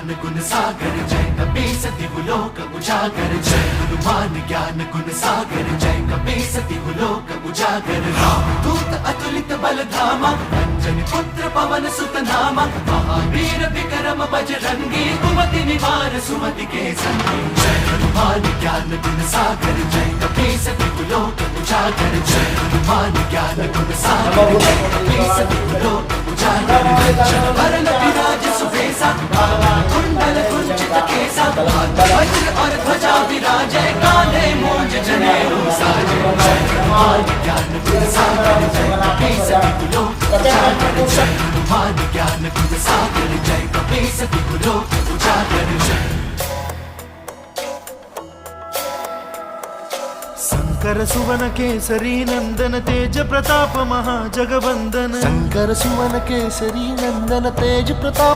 ज्ञान गुण सागर जय कपी सति लोक उजागर जय हनुमान ज्ञान गुण सागर जय कपी सति लोक उजागर दूत अतुलित बल धामा अंजनी पुत्र पवन सुत नामा महावीर विक्रम बजरंगी कुमति निवार सुमति के संगी जय हनुमान ज्ञान गुण सागर जय कपी सति लोक उजागर जय हनुमान ज्ञान गुण सागर जय कपी सति लोक उजागर वरण विराज सुबेसा कुंडल कुंचित केसा वज्र और ध्वजा विराजय काले मूंज जनेऊ साजे जय हनुमान ज्ञान गुण सागर जय कपी सति लोक उजागर जय हनुमान ज्ञान गुण सागर जय कपी सति लोक उजागर जय शंकर सुवन केसरी नंदन तेज प्रताप महाजगवंदन शंकर सुवन केसरी नंदन तेज प्रताप